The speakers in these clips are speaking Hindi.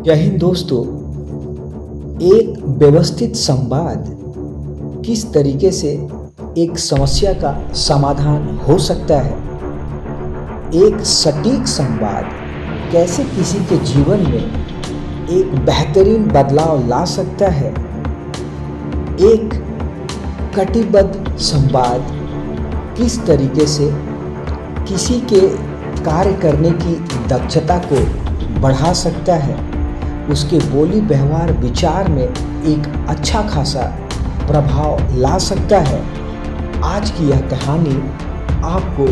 जय हिंद दोस्तों। एक व्यवस्थित संवाद किस तरीके से एक समस्या का समाधान हो सकता है। एक सटीक संवाद कैसे किसी के जीवन में एक बेहतरीन बदलाव ला सकता है। एक कटिबद्ध संवाद किस तरीके से किसी के कार्य करने की दक्षता को बढ़ा सकता है, उसके बोली व्यवहार विचार में एक अच्छा खासा प्रभाव ला सकता है। आज की यह कहानी आपको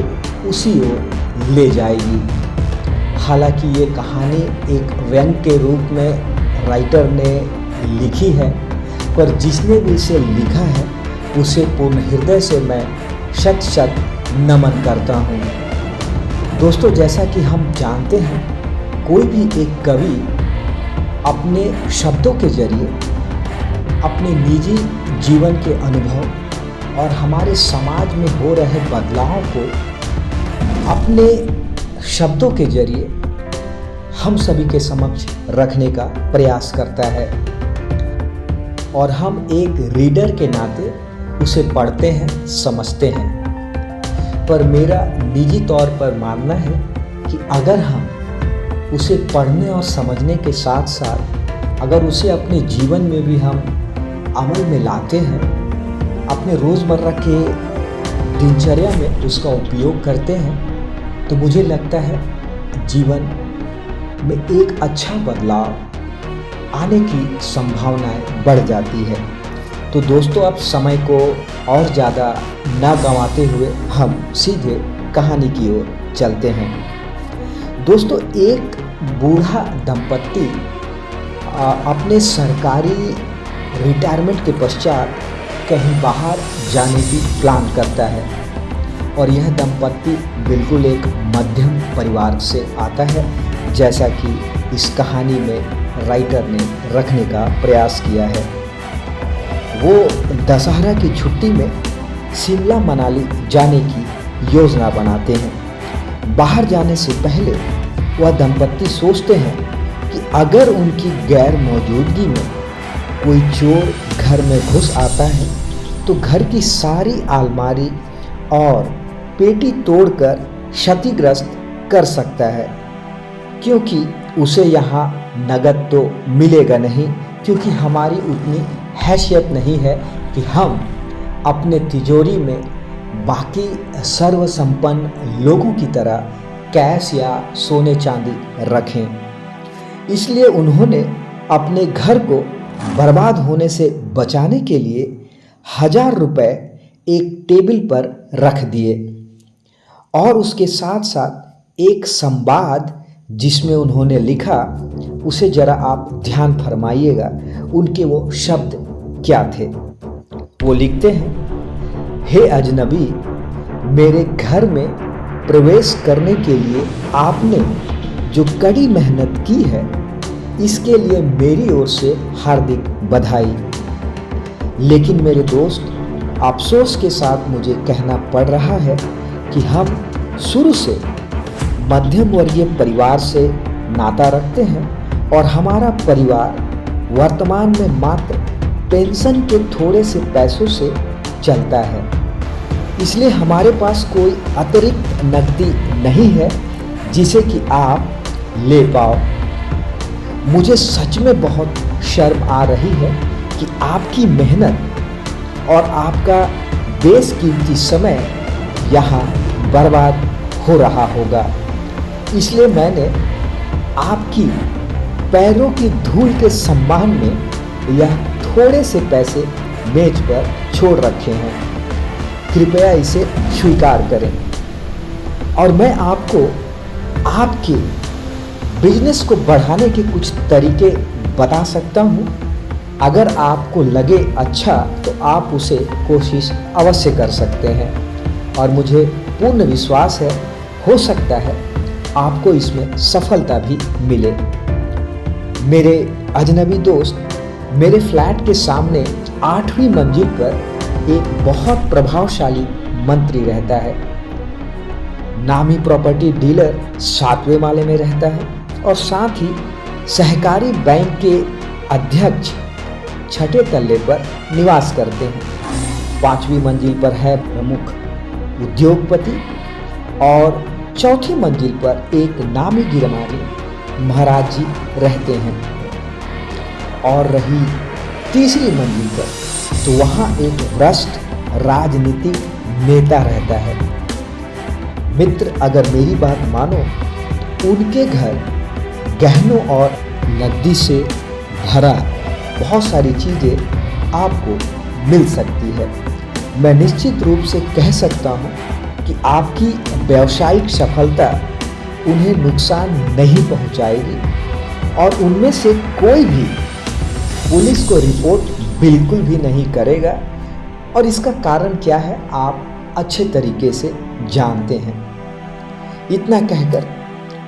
उसी ओर ले जाएगी। हालांकि ये कहानी एक व्यंग के रूप में राइटर ने लिखी है, पर जिसने भी इसे लिखा है उसे पूर्ण हृदय से मैं शत शत नमन करता हूँ। दोस्तों, जैसा कि हम जानते हैं, कोई भी एक कवि अपने शब्दों के जरिए अपने निजी जीवन के अनुभव और हमारे समाज में हो रहे बदलाव को अपने शब्दों के जरिए हम सभी के समक्ष रखने का प्रयास करता है और हम एक रीडर के नाते उसे पढ़ते हैं, समझते हैं। पर मेरा निजी तौर पर मानना है कि अगर हम उसे पढ़ने और समझने के साथ साथ अगर उसे अपने जीवन में भी हम अमल में लाते हैं, अपने रोज़मर्रा के दिनचर्या में उसका उपयोग करते हैं, तो मुझे लगता है जीवन में एक अच्छा बदलाव आने की संभावनाएं बढ़ जाती है। तो दोस्तों, अब समय को और ज़्यादा ना गंवाते हुए हम सीधे कहानी की ओर चलते हैं। दोस्तों, एक बूढ़ा दंपत्ति अपने सरकारी रिटायरमेंट के पश्चात कहीं बाहर जाने की प्लान करता है और यह दंपत्ति बिल्कुल एक मध्यम परिवार से आता है, जैसा कि इस कहानी में राइटर ने रखने का प्रयास किया है। वो दशहरा की छुट्टी में शिमला मनाली जाने की योजना बनाते हैं। बाहर जाने से पहले वह दंपत्ति सोचते हैं कि अगर उनकी गैर मौजूदगी में कोई चोर घर में घुस आता है तो घर की सारी अलमारी और पेटी तोड़कर क्षतिग्रस्त कर सकता है, क्योंकि उसे यहाँ नगद तो मिलेगा नहीं, क्योंकि हमारी उतनी हैसियत नहीं है कि हम अपने तिजोरी में बाकी सर्वसंपन्न लोगों की तरह कैश या सोने चांदी रखें। इसलिए उन्होंने अपने घर को बर्बाद होने से बचाने के लिए 1000 रुपये एक टेबल पर रख दिए और उसके साथ साथ एक संवाद जिसमें उन्होंने लिखा, उसे जरा आप ध्यान फरमाइएगा। उनके वो शब्द क्या थे। वो लिखते हैं, हे अजनबी, मेरे घर में प्रवेश करने के लिए आपने जो कड़ी मेहनत की है, इसके लिए मेरी ओर से हार्दिक बधाई। लेकिन मेरे दोस्त, अफसोस के साथ मुझे कहना पड़ रहा है कि हम शुरू से मध्यम वर्गीय परिवार से नाता रखते हैं और हमारा परिवार वर्तमान में मात्र पेंशन के थोड़े से पैसों से चलता है। इसलिए हमारे पास कोई अतिरिक्त नकदी नहीं है जिसे कि आप ले पाओ। मुझे सच में बहुत शर्म आ रही है कि आपकी मेहनत और आपका बेशकीमती समय यहाँ बर्बाद हो रहा होगा। इसलिए मैंने आपकी पैरों की धूल के सम्मान में यह थोड़े से पैसे मेज पर छोड़ रखे हैं। कृपया इसे स्वीकार करें और मैं आपको आपके बिजनेस को बढ़ाने के कुछ तरीके बता सकता हूँ। अगर आपको लगे अच्छा तो आप उसे कोशिश अवश्य कर सकते हैं और मुझे पूर्ण विश्वास है, हो सकता है आपको इसमें सफलता भी मिले। मेरे अजनबी दोस्त, मेरे फ्लैट के सामने 8वीं मंजिल पर एक बहुत प्रभावशाली मंत्री रहता है। नामी प्रॉपर्टी डीलर 7वें माले में रहता है और साथ ही सहकारी बैंक के अध्यक्ष छठे तल्ले पर निवास करते हैं। 5वीं मंजिल पर है प्रमुख उद्योगपति और चौथी मंजिल पर एक नामी गिरमानी महाराज जी रहते हैं। और रही तीसरी मंजिल पर तो वहाँ एक भ्रष्ट राजनीतिक नेता रहता है। मित्र, अगर मेरी बात मानो, उनके घर गहनों और नकदी से भरा बहुत सारी चीज़ें आपको मिल सकती है। मैं निश्चित रूप से कह सकता हूँ कि आपकी व्यावसायिक सफलता उन्हें नुकसान नहीं पहुँचाएगी और उनमें से कोई भी पुलिस को रिपोर्ट बिल्कुल भी नहीं करेगा। और इसका कारण क्या है आप अच्छे तरीके से जानते हैं। इतना कहकर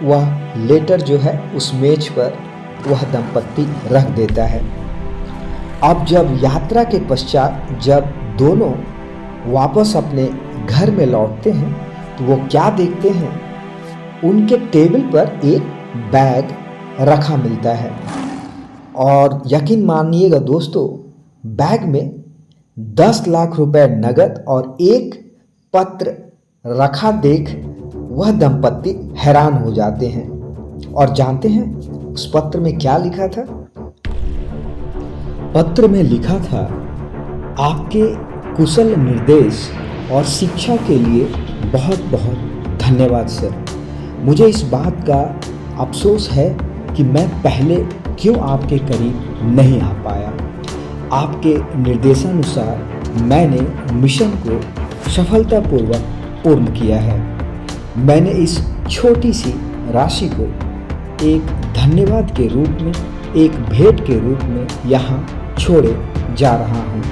वह लेटर जो है उस मेज पर वह दंपत्ति रख देता है। अब जब यात्रा के पश्चात जब दोनों वापस अपने घर में लौटते हैं तो वो क्या देखते हैं, उनके टेबल पर एक बैग रखा मिलता है। और यकीन मानिएगा दोस्तों, बैग में 10 लाख रुपए नगद और एक पत्र रखा देख वह दंपत्ति हैरान हो जाते हैं। और जानते हैं उस पत्र में क्या लिखा था? पत्र में लिखा था, आपके कुशल निर्देश और शिक्षा के लिए बहुत बहुत धन्यवाद सर। मुझे इस बात का अफसोस है कि मैं पहले क्यों आपके करीब नहीं आ पाया। आपके निर्देशानुसार मैंने मिशन को सफलतापूर्वक पूर्ण किया है। मैंने इस छोटी सी राशि को एक धन्यवाद के रूप में, एक भेंट के रूप में यहाँ छोड़े जा रहा हूँ।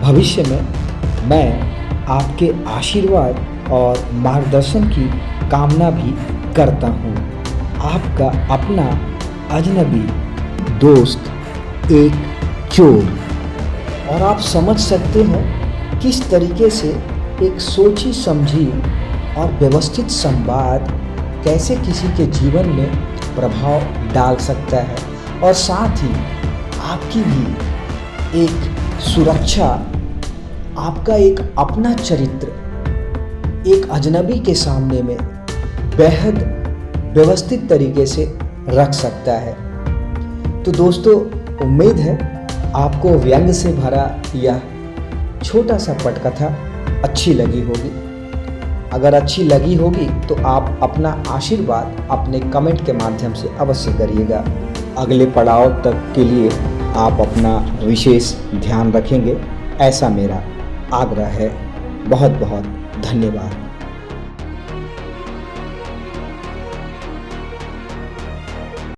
भविष्य में मैं आपके आशीर्वाद और मार्गदर्शन की कामना भी करता हूँ। आपका अपना अजनबी दोस्त, एक चोर। और आप समझ सकते हैं किस तरीके से एक सोची समझी और व्यवस्थित संवाद कैसे किसी के जीवन में प्रभाव डाल सकता है और साथ ही आपकी भी एक सुरक्षा, आपका एक अपना चरित्र एक अजनबी के सामने में बेहद व्यवस्थित तरीके से रख सकता है। तो दोस्तों, उम्मीद है आपको व्यंग से भरा यह छोटा सा पटकथा अच्छी लगी होगी। अगर अच्छी लगी होगी तो आप अपना आशीर्वाद अपने कमेंट के माध्यम से अवश्य करिएगा। अगले पड़ाव तक के लिए आप अपना विशेष ध्यान रखेंगे, ऐसा मेरा आग्रह है। बहुत बहुत धन्यवाद।